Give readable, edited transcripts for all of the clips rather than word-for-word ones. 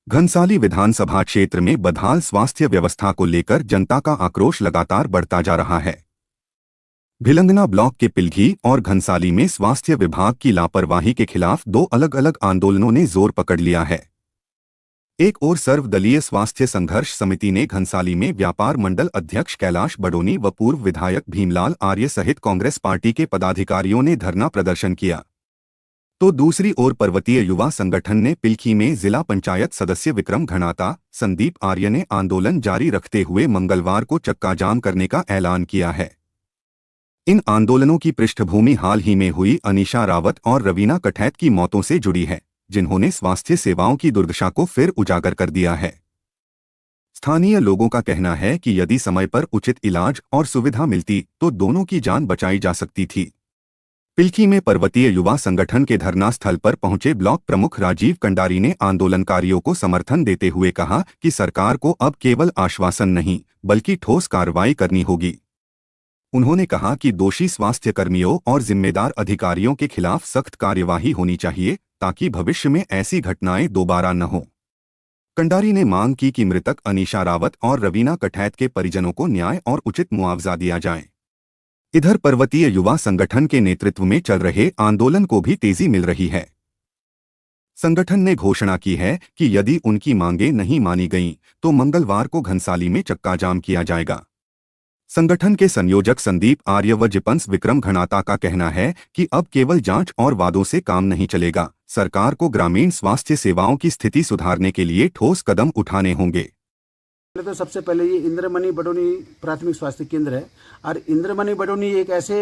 घनसाली विधानसभा क्षेत्र में बदहाल स्वास्थ्य व्यवस्था को लेकर जनता का आक्रोश लगातार बढ़ता जा रहा है। भिलंगना ब्लॉक के पिलघी और घनसाली में स्वास्थ्य विभाग की लापरवाही के खिलाफ दो अलग अलग आंदोलनों ने जोर पकड़ लिया है। एक ओर सर्वदलीय स्वास्थ्य संघर्ष समिति ने घनसाली में व्यापार मंडल अध्यक्ष कैलाश बडोनी व पूर्व विधायक भीमलाल आर्य सहित कांग्रेस पार्टी के पदाधिकारियों ने धरना प्रदर्शन किया, तो दूसरी ओर पर्वतीय युवा संगठन ने पिलखी में जिला पंचायत सदस्य विक्रम घणाता, संदीप आर्य ने आंदोलन जारी रखते हुए मंगलवार को चक्का जाम करने का ऐलान किया है। इन आंदोलनों की पृष्ठभूमि हाल ही में हुई अनीशा रावत और रवीना कठैत की मौतों से जुड़ी है, जिन्होंने स्वास्थ्य सेवाओं की दुर्दशा को फिर उजागर कर दिया है। स्थानीय लोगों का कहना है कि यदि समय पर उचित इलाज और सुविधा मिलती तो दोनों की जान बचाई जा सकती थी। पिलखी में पर्वतीय युवा संगठन के धरना स्थल पर पहुंचे ब्लॉक प्रमुख राजीव कंडारी ने आंदोलनकारियों को समर्थन देते हुए कहा कि सरकार को अब केवल आश्वासन नहीं बल्कि ठोस कार्रवाई करनी होगी। उन्होंने कहा कि दोषी स्वास्थ्य कर्मियों और जिम्मेदार अधिकारियों के खिलाफ सख्त कार्यवाही होनी चाहिए ताकि भविष्य में ऐसी घटनाएं दोबारा न हो। कंडारी ने मांग की कि मृतक अनीशा रावत और रवीना कठैत के परिजनों को न्याय और उचित मुआवजा दिया जाए। इधर पर्वतीय युवा संगठन के नेतृत्व में चल रहे आंदोलन को भी तेजी मिल रही है। संगठन ने घोषणा की है कि यदि उनकी मांगें नहीं मानी गईं तो मंगलवार को घनसाली में चक्का जाम किया जाएगा। संगठन के संयोजक संदीप आर्य व जिपंस विक्रम घणाता का कहना है कि अब केवल जांच और वादों से काम नहीं चलेगा, सरकार को ग्रामीण स्वास्थ्य सेवाओं की स्थिति सुधारने के लिए ठोस कदम उठाने होंगे। तो सबसे पहले ये इंद्रमणि बडोनी प्राथमिक स्वास्थ्य केंद्र है और इंद्रमणि बडोनी एक ऐसे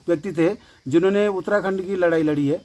व्यक्ति थे जिन्होंने उत्तराखंड की लड़ाई लड़ी है।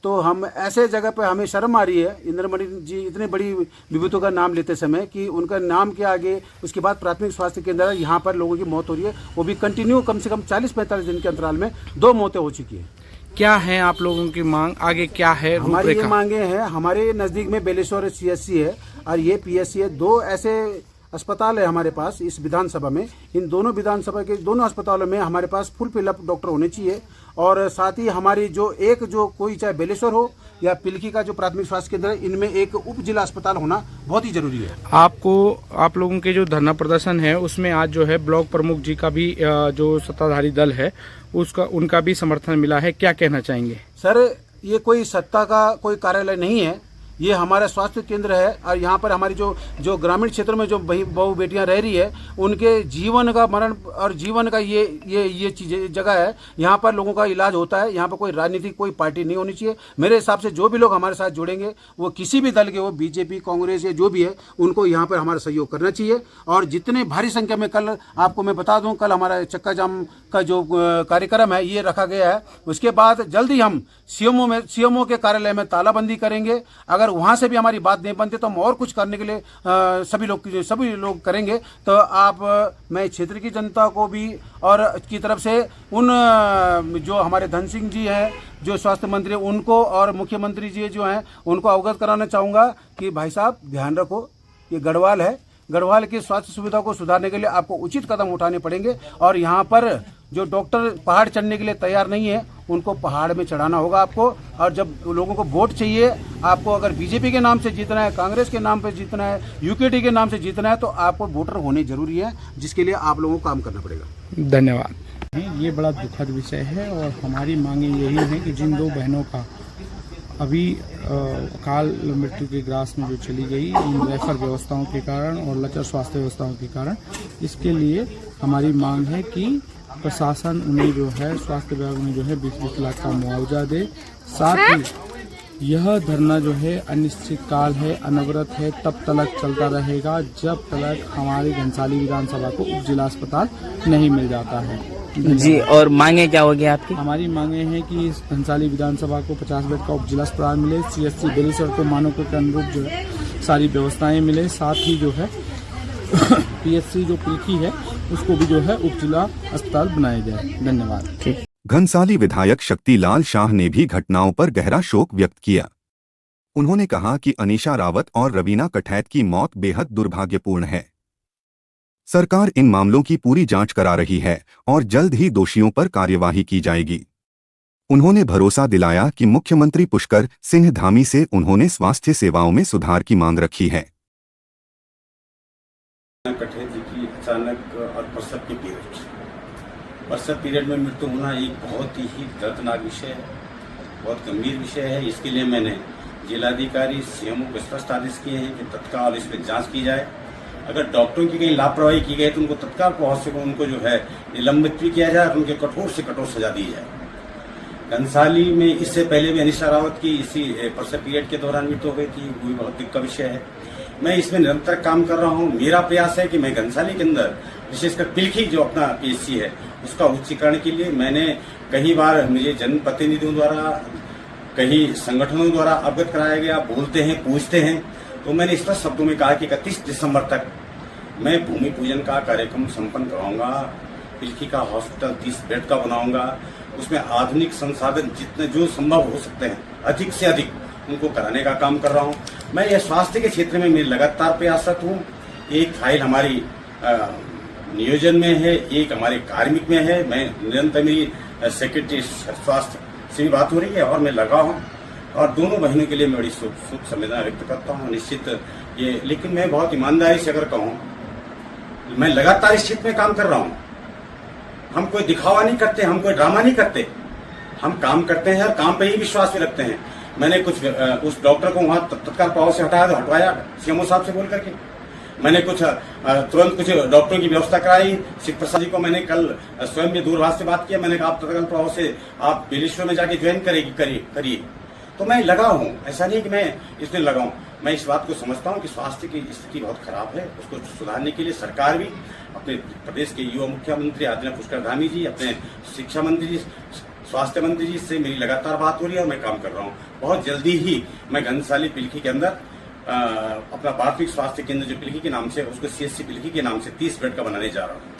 तो हम ऐसे जगह पे हमें शर्म आ रही है इंद्रमणि जी इतने बड़ी विभूतों का नाम लेते समय कि उनका नाम के आगे उसके बाद प्राथमिक स्वास्थ्य केंद्र है, यहाँ पर लोगों की मौत हो रही है, वो भी कंटिन्यू कम से कम 40-45 दिन के अंतराल में 2 मौतें हो चुकी है। क्या है आप लोगों की मांग, आगे क्या है? हमारी ये मांगे हैं, हमारे नज़दीक में बेलेश्वर CSC है और ये PSC है। 2 ऐसे अस्पताल है हमारे पास इस विधानसभा में। इन दोनों विधानसभा के दोनों अस्पतालों में हमारे पास फुल फिलअप डॉक्टर होने चाहिए और साथ ही हमारी जो कोई चाहे बेलेश्वर हो या पिलखी का जो प्राथमिक स्वास्थ्य केंद्र है, इनमें एक उप जिला अस्पताल होना बहुत ही जरूरी है। आप लोगों के जो धरना प्रदर्शन है उसमें आज जो है ब्लॉक प्रमुख जी का भी जो सत्ताधारी दल है उनका भी समर्थन मिला है, क्या कहना चाहेंगे? सर, ये कोई सत्ता का कोई कार्यालय नहीं है, ये हमारा स्वास्थ्य केंद्र है और यहाँ पर हमारी जो ग्रामीण क्षेत्र में जो बहू बेटियाँ रह रही है उनके जीवन का मरण और जीवन का ये चीज़ जगह है। यहाँ पर लोगों का इलाज होता है। यहाँ पर कोई राजनीतिक कोई पार्टी नहीं होनी चाहिए। मेरे हिसाब से जो भी लोग हमारे साथ जुड़ेंगे वो किसी भी दल के हो, बीजेपी, कांग्रेस या जो भी है, उनको यहाँ पर हमारा सहयोग करना चाहिए। और जितने भारी संख्या में कल आपको मैं बता दूँ, कल हमारा चक्का जाम का जो कार्यक्रम है ये रखा गया है। उसके बाद जल्द ही हम सीएमओ के कार्यालय में तालाबंदी करेंगे। अगर वहां से भी हमारी बात नहीं बनती तो हम और कुछ करने के लिए सभी लोग करेंगे। तो मैं क्षेत्र की जनता को भी और की तरफ से उन जो हमारे धन सिंह जी हैं जो स्वास्थ्य मंत्री, उनको और मुख्यमंत्री जी जो हैं उनको अवगत कराना चाहूँगा कि भाई साहब ध्यान रखो, ये गढ़वाल है, गढ़वाल की स्वास्थ्य सुविधा को सुधारने के लिए आपको उचित कदम उठाने पड़ेंगे। और यहाँ पर जो डॉक्टर पहाड़ चढ़ने के लिए तैयार नहीं है उनको पहाड़ में चढ़ाना होगा आपको। और जब लोगों को वोट चाहिए, आपको अगर बीजेपी के नाम से जीतना है, कांग्रेस के नाम पे जीतना है, यूकेडी के नाम से जीतना है, तो आपको वोटर होने जरूरी है, जिसके लिए आप लोगों को काम करना पड़ेगा। धन्यवाद। ये बड़ा दुखद विषय है और हमारी मांगे यही है कि जिन 2 बहनों का अभी अकाल मृत्यु के ग्रास में जो चली गई इन रेफर व्यवस्थाओं के कारण और लचर स्वास्थ्य व्यवस्थाओं के कारण, इसके लिए हमारी मांग है कि प्रशासन उन्हें जो है स्वास्थ्य विभाग में जो है 20-20 लाख का मुआवजा दे। साथ ही यह धरना जो है अनिश्चित काल है, अनवरत है, तब तक चलता रहेगा जब तक हमारी घनसाली विधानसभा को उप जिला अस्पताल नहीं मिल जाता है जी। और मांगे क्या होगी आपकी? हमारी मांगे हैं कि इस घनसाली विधानसभा को 50 बेड का उप जिला अस्पताल मिले, CSC बेलेश्वर को मानकों के अनुरूप जो है सारी व्यवस्थाएं मिले, साथ ही जो है PSC जो पिलखी है उसको भी जो है उप जिला अस्पताल बनाया जाए। धन्यवाद। घनसाली विधायक शक्तिलाल शाह ने भी घटनाओं पर गहरा शोक व्यक्त किया। उन्होंने कहा कि अनीशा रावत और रवीना कठैत की मौत बेहद दुर्भाग्यपूर्ण है। सरकार इन मामलों की पूरी जांच करा रही है और जल्द ही दोषियों पर कार्यवाही की जाएगी। उन्होंने भरोसा दिलाया कि मुख्यमंत्री पुष्कर सिंह धामी से उन्होंने स्वास्थ्य सेवाओं में सुधार की मांग रखी है। कठे जी की अचानक और प्रसव पीरियड में मृत्यु होना एक बहुत ही दर्दनाक विषय है, बहुत गंभीर विषय है। इसके लिए मैंने जिलाधिकारी सीएमओ को स्पष्ट आदेश किए हैं कि तत्काल इस पर जांच की जाए। अगर डॉक्टरों की कहीं लापरवाही की गई तो उनको तत्काल प्रभाव से उनको जो है निलंबित भी किया जाए और उनके कठोर से कठोर सजा दी जाए। घनसाली में इससे पहले भी अनिशा रावत की इसी प्रसव पीरियड के दौरान मृत्यु हो गई थी, वो भी बहुत दिक्कत का विषय है। मैं इसमें निरंतर काम कर रहा हूँ। मेरा प्रयास है कि मैं घनसाली के अंदर विशेषकर पिलखी जो अपना पीएचसी है उसका उच्चीकरण के लिए मैंने कई बार मुझे जनप्रतिनिधियों द्वारा कई संगठनों द्वारा अवगत कराया गया, बोलते हैं पूछते हैं, तो मैंने स्पष्ट शब्दों में कहा कि 31 दिसंबर तक मैं भूमि पूजन का कार्यक्रम संपन्न कराऊंगा। पिलखी का हॉस्पिटल 30 बेड का बनाऊंगा, उसमें आधुनिक संसाधन जितने जो संभव हो सकते हैं अधिक से अधिक उनको कराने का काम कर रहा हूं। मैं यह स्वास्थ्य के क्षेत्र में मैं लगातार प्रयासरत हूं। एक फाइल हमारी नियोजन में है, एक हमारे कार्मिक में है। मैं निरंतर मेरी सेक्रेटरी स्वास्थ्य से भी बात हो रही है और मैं लगा हूं और दोनों बहनों के लिए मैं बड़ी सुख संवेदना व्यक्त करता हूं। निश्चित ये, लेकिन मैं बहुत ईमानदारी से अगर कहूं, मैं लगातार इस क्षेत्र में काम कर रहा हूं। हम कोई दिखावा नहीं करते, हम कोई ड्रामा नहीं करते, हम काम करते हैं और काम पे ही विश्वास भी रखते हैं। मैंने कुछ उस डॉक्टर को वहां तत्काल प्रभाव से हटाया तो हटवाया सीएमओ साहब से बोल करके। मैंने कुछ तुरंत कुछ डॉक्टरों की व्यवस्था कराई। शिव प्रसाद जी को मैंने कल स्वयं में दूरभाष से बात किया। मैंने कहा आप तत्काल प्रभाव से आप बेलेश्वर में जाके ज्वाइन करिए। तो मैं लगा हूं, ऐसा नहीं कि मैं इसमें लगा हूं। मैं इस बात को समझता हूं कि स्वास्थ्य की स्थिति बहुत खराब है, उसको सुधारने के लिए सरकार भी, अपने प्रदेश के युवा मुख्यमंत्री आदरणीय पुष्कर धामी जी, अपने शिक्षा मंत्री जी, स्वास्थ्य मंत्री जी से मेरी लगातार बात हो रही है और मैं काम कर रहा हूं। बहुत जल्दी ही मैं घनसाली पिलखी के अंदर अपना प्राथमिक स्वास्थ्य केंद्र जो पिलखी के नाम से, उसको सीएचसी पिलखी के नाम से 30 बेड का बनाने जा रहा हूं।